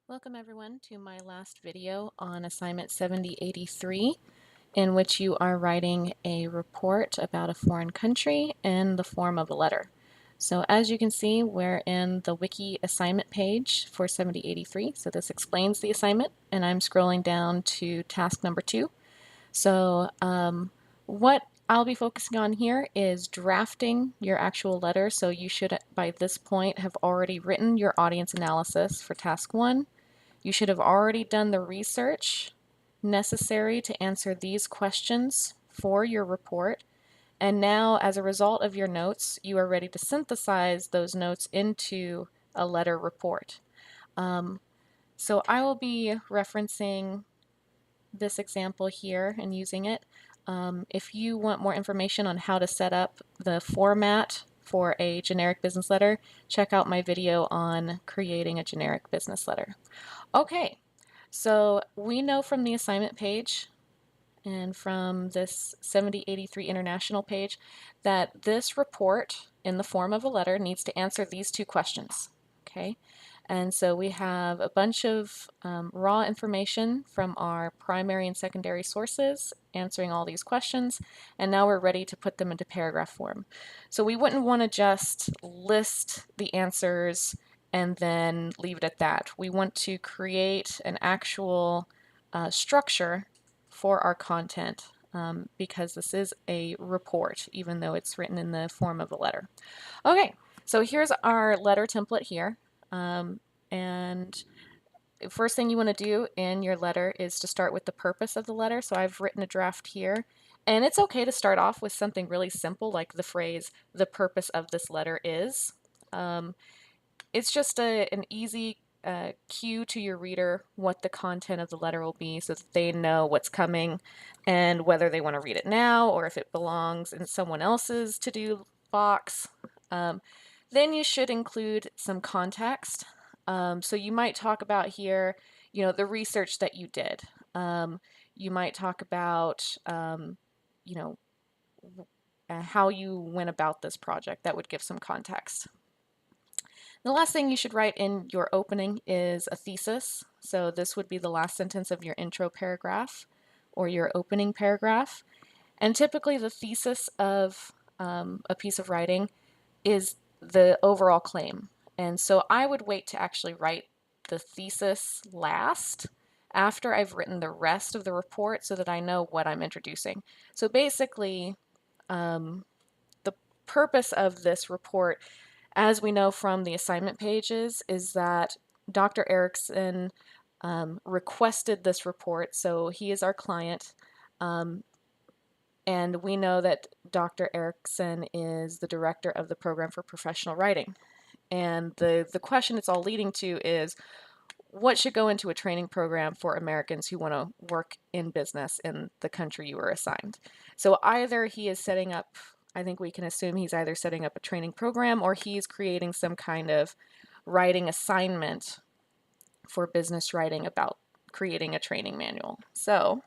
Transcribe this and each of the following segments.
Welcome everyone to my last video on assignment 7083, in which you are writing a report about a foreign country in the form of a letter. So as you can see, we're in the wiki assignment page for 7083. So this explains the assignment, and I'm scrolling down to task number 2. So what I'll be focusing on here is drafting your actual letter. So you should, by this point, have already written your audience analysis for task 1. You should have already done the research necessary to answer these questions for your report. And now, as a result of your notes, you are ready to synthesize those notes into a letter report. So I will be referencing this example here and using it. If you want more information on how to set up the format for a generic business letter, check out my video on creating a generic business letter. Okay, so we know from the assignment page and from this 7083 International page that this report in the form of a letter needs to answer these two questions. Okay, and so we have a bunch of raw information from our primary and secondary sources answering all these questions, and now we're ready to put them into paragraph form. So we wouldn't want to just list the answers and then leave it at that. We want to create an actual structure for our content because this is a report, even though it's written in the form of a letter. Okay, so here's our letter template here. And the first thing you want to do in your letter is to start with the purpose of the letter. So I've written a draft here. And it's okay to start off with something really simple like the phrase, the purpose of this letter is. It's just an easy cue to your reader what the content of the letter will be so that they know what's coming and whether they want to read it now or if it belongs in someone else's to-do box. Then you should include some context. So you might talk about here, the research that you did. You might talk about, how you went about this project. That would give some context. The last thing you should write in your opening is a thesis. So this would be the last sentence of your intro paragraph or your opening paragraph. And typically the thesis of a piece of writing is the overall claim. And so I would wait to actually write the thesis last after I've written the rest of the report so that I know what I'm introducing. So basically, the purpose of this report, as we know from the assignment pages, is that Dr. Erickson requested this report, so he is our client. And we know that Dr. Erickson is the director of the program for professional writing. And the question it's all leading to is, what should go into a training program for Americans who want to work in business in the country you were assigned? So either he is setting up, I think we can assume he's either setting up a training program or he's creating some kind of writing assignment for business writing about creating a training manual. So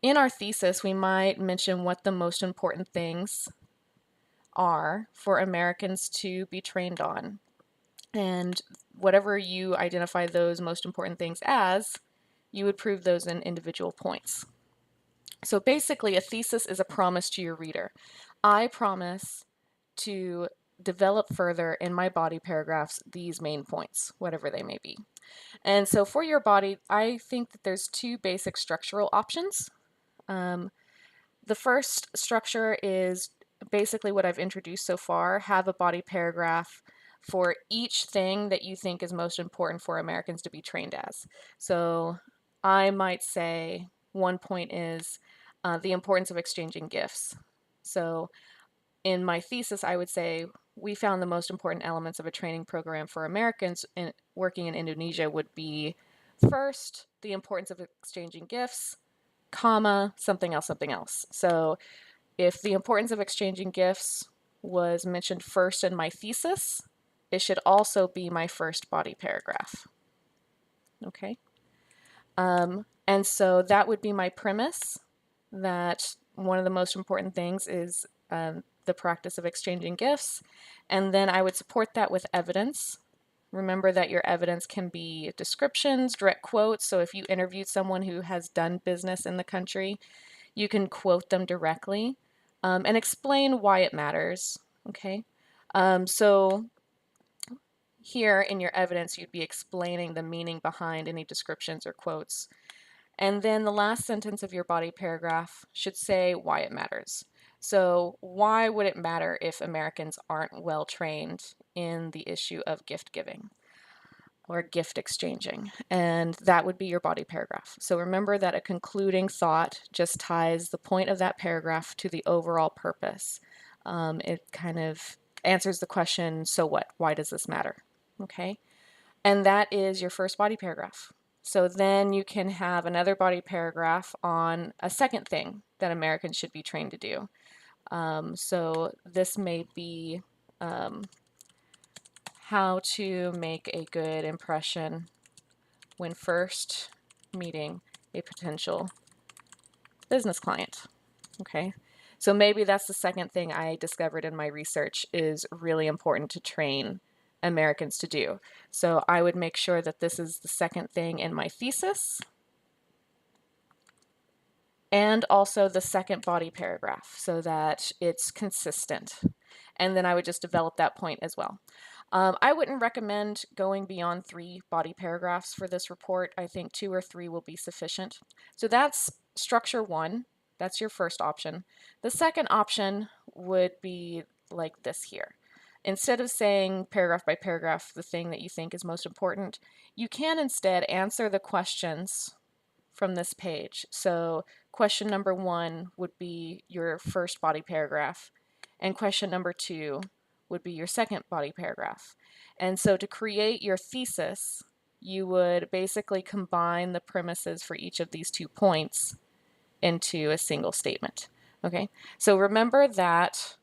in our thesis, we might mention what the most important things are for Americans to be trained on. And whatever you identify those most important things as, you would prove those in individual points. So basically, a thesis is a promise to your reader. I promise to develop further in my body paragraphs these main points, whatever they may be. And so for your body, I think that there's two basic structural options. The first structure is basically what I've introduced so far. Have a body paragraph for each thing that you think is most important for Americans to be trained as. So I might say one point is the importance of exchanging gifts. So in my thesis, I would say we found the most important elements of a training program for Americans working in Indonesia would be first, the importance of exchanging gifts, comma, something else, something else. So if the importance of exchanging gifts was mentioned first in my thesis, it should also be my first body paragraph. Okay? And so that would be my premise, that one of the most important things is the practice of exchanging gifts. And then I would support that with evidence, Remember that your evidence can be descriptions, direct quotes. So if you interviewed someone who has done business in the country, you can quote them directly and explain why it matters. Okay. So here in your evidence, you'd be explaining the meaning behind any descriptions or quotes. And then the last sentence of your body paragraph should say why it matters. So why would it matter if Americans aren't well trained in the issue of gift giving or gift exchanging? And that would be your body paragraph. So remember that a concluding thought just ties the point of that paragraph to the overall purpose. It kind of answers the question, so what? Why does this matter? Okay. And that is your first body paragraph. So then you can have another body paragraph on a second thing that Americans should be trained to do. So this may be how to make a good impression when first meeting a potential business client. Okay, so maybe that's the second thing I discovered in my research is really important to train Americans to do. So I would make sure that this is the second thing in my thesis and also the second body paragraph so that it's consistent. And then I would just develop that point as well. I wouldn't recommend going beyond 3 body paragraphs for this report. I think 2 or 3 will be sufficient. So that's structure 1. That's your first option. The second option would be like this here. Instead of saying paragraph by paragraph the thing that you think is most important, you can instead answer the questions from this page. So question number 1 would be your first body paragraph, and question number 2 would be your second body paragraph. And so to create your thesis, you would basically combine the premises for each of these 2 points into a single statement. Okay, so remember that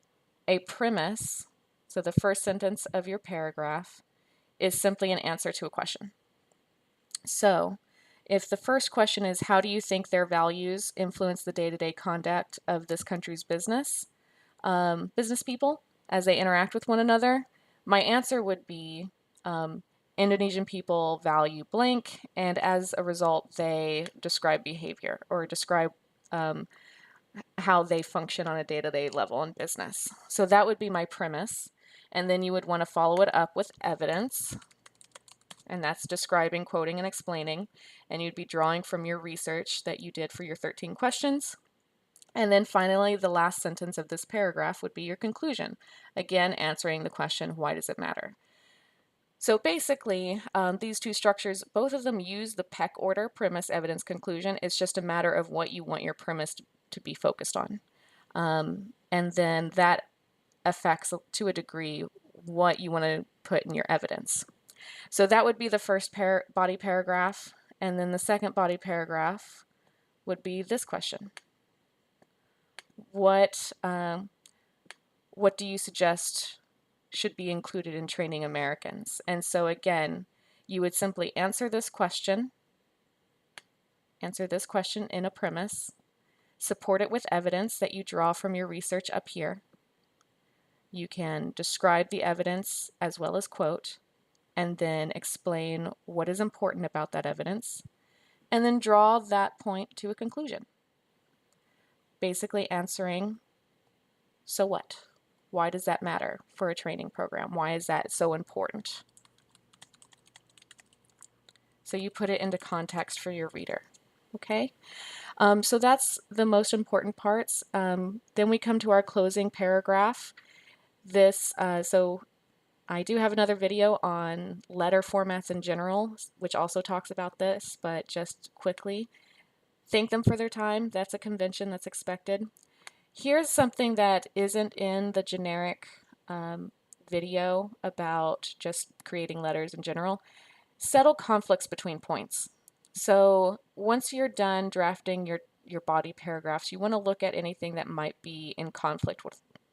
a premise, so the first sentence of your paragraph, is simply an answer to a question. So if the first question is, how do you think their values influence the day-to-day conduct of this country's business people as they interact with one another? My answer would be Indonesian people value blank, and as a result, they describe behavior or describe how they function on a day-to-day level in business. So that would be my premise. And then you would want to follow it up with evidence. And that's describing, quoting, and explaining. And you'd be drawing from your research that you did for your 13 questions. And then finally, the last sentence of this paragraph would be your conclusion. Again, answering the question, why does it matter? So basically, these 2 structures, both of them use the Peck order, premise, evidence, conclusion. It's just a matter of what you want your premise to be focused on. And then that affects, to a degree, what you want to put in your evidence. So that would be the first body paragraph. And then the second body paragraph would be this question. What do you suggest should be included in training Americans? And so again, you would simply answer this question in a premise, support it with evidence that you draw from your research up here. You can describe the evidence as well as quote, and then explain what is important about that evidence, and then draw that point to a conclusion. Basically answering, so what? Why does that matter for a training program? Why is that so important? So you put it into context for your reader, okay? So that's the most important parts. Then we come to our closing paragraph. So I do have another video on letter formats in general, which also talks about this, but just quickly, thank them for their time. That's a convention that's expected. Here's something that isn't in the generic video about just creating letters in general. Settle conflicts between points. So once you're done drafting your body paragraphs, you want to look at anything that might be in conflict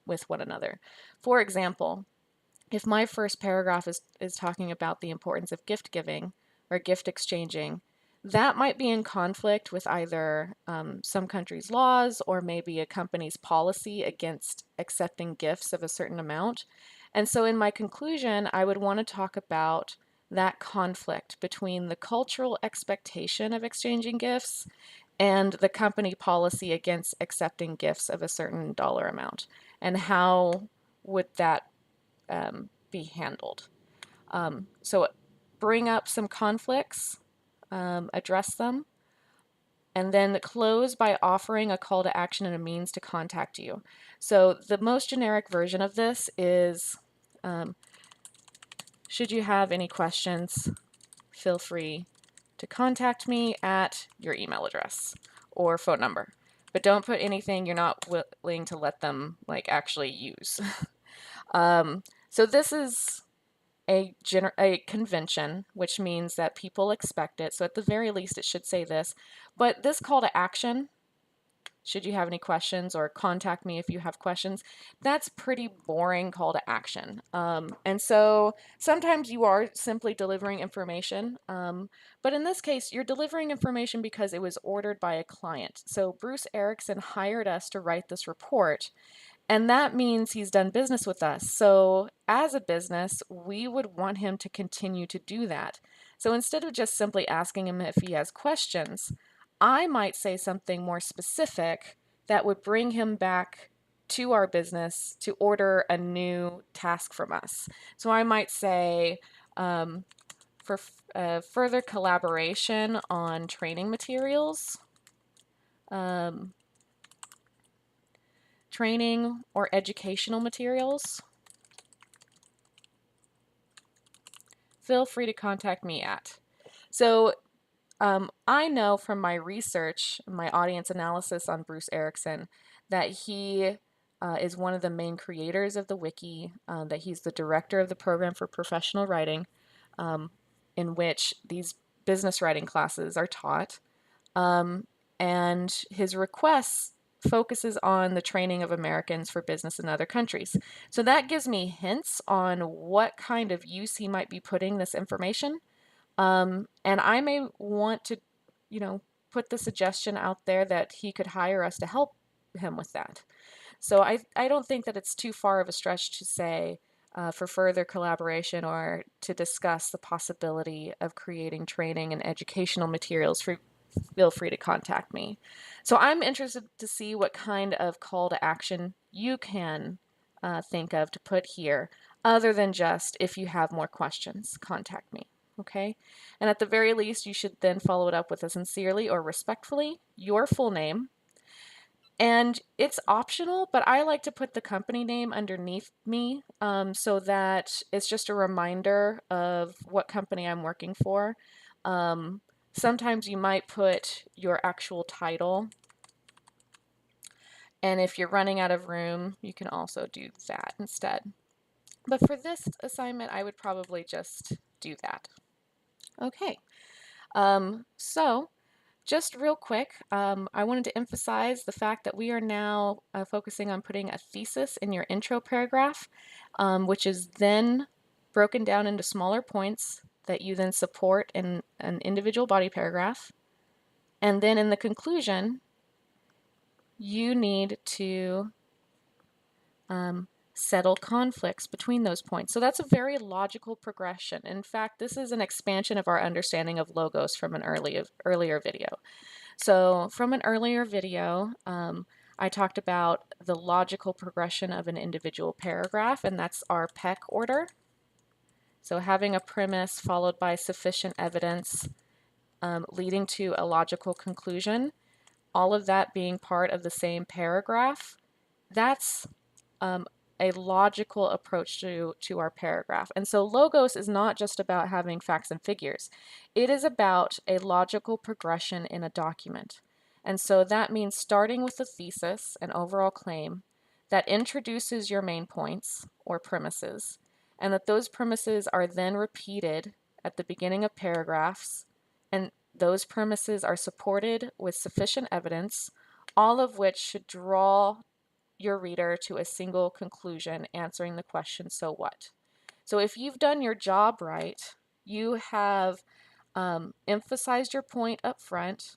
with one another. For example, if my first paragraph is talking about the importance of gift giving or gift exchanging, that might be in conflict with either some country's laws or maybe a company's policy against accepting gifts of a certain amount. And so in my conclusion, I would want to talk about that conflict between the cultural expectation of exchanging gifts and the company policy against accepting gifts of a certain dollar amount, and how would that be handled. So bring up some conflicts, address them, and then close by offering a call to action and a means to contact you. So the most generic version of this is, should you have any questions, feel free to contact me at your email address or phone number. But don't put anything you're not willing to let them like actually use. So this is a convention, which means that people expect it. So at the very least, it should say this. But this call to action, should you have any questions, or contact me if you have questions, that's pretty boring call to action. And so sometimes you are simply delivering information, but in this case, you're delivering information because it was ordered by a client. So Bruce Erickson hired us to write this report, and that means he's done business with us. So as a business, we would want him to continue to do that. So instead of just simply asking him if he has questions, I might say something more specific that would bring him back to our business to order a new task from us. So I might say, for further collaboration on training materials, training or educational materials, feel free to contact me at. So I know from my research, my audience analysis on Bruce Erickson, that he is one of the main creators of the wiki, that he's the director of the program for professional writing, in which these business writing classes are taught. And his requests focuses on the training of Americans for business in other countries. So that gives me hints on what kind of use he might be putting this information. And I may want to, put the suggestion out there that he could hire us to help him with that. So I don't think that it's too far of a stretch to say, for further collaboration or to discuss the possibility of creating training and educational materials, feel free to contact me. So I'm interested to see what kind of call to action you can think of to put here, other than just, if you have more questions, contact me. Okay? And at the very least, you should then follow it up with a sincerely or respectfully, your full name. And it's optional, but I like to put the company name underneath me, so that it's just a reminder of what company I'm working for. Sometimes you might put your actual title, and if you're running out of room, you can also do that instead. But for this assignment, I would probably just do that. Okay, so just real quick, I wanted to emphasize the fact that we are now focusing on putting a thesis in your intro paragraph, which is then broken down into smaller points that you then support in an individual body paragraph. And then in the conclusion, you need to settle conflicts between those points. So that's a very logical progression. In fact, this is an expansion of our understanding of logos from an earlier video. So from an earlier video, I talked about the logical progression of an individual paragraph, and that's our PEC order. So having a premise followed by sufficient evidence, leading to a logical conclusion, all of that being part of the same paragraph, that's a logical approach to our paragraph. And so logos is not just about having facts and figures. It is about a logical progression in a document. And so that means starting with a thesis, an overall claim, that introduces your main points or premises, and that those premises are then repeated at the beginning of paragraphs, and those premises are supported with sufficient evidence, all of which should draw your reader to a single conclusion, answering the question, so what? So if you've done your job right, you have emphasized your point up front,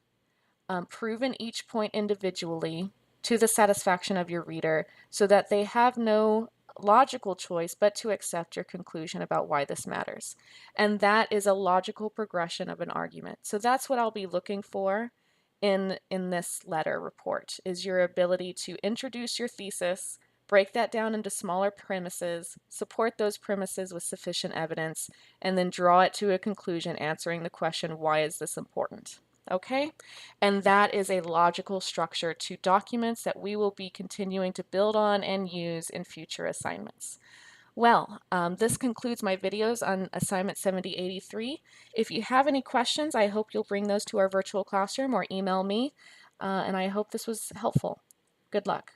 proven each point individually to the satisfaction of your reader, so that they have no logical choice but to accept your conclusion about why this matters. And that is a logical progression of an argument. So that's what I'll be looking for in this letter report, is your ability to introduce your thesis, break that down into smaller premises, support those premises with sufficient evidence, and then draw it to a conclusion answering the question, why is this important? Okay? And that is a logical structure to documents that we will be continuing to build on and use in future assignments. Well, this concludes my videos on assignment 7083. If you have any questions, I hope you'll bring those to our virtual classroom or email me, and I hope this was helpful. Good luck.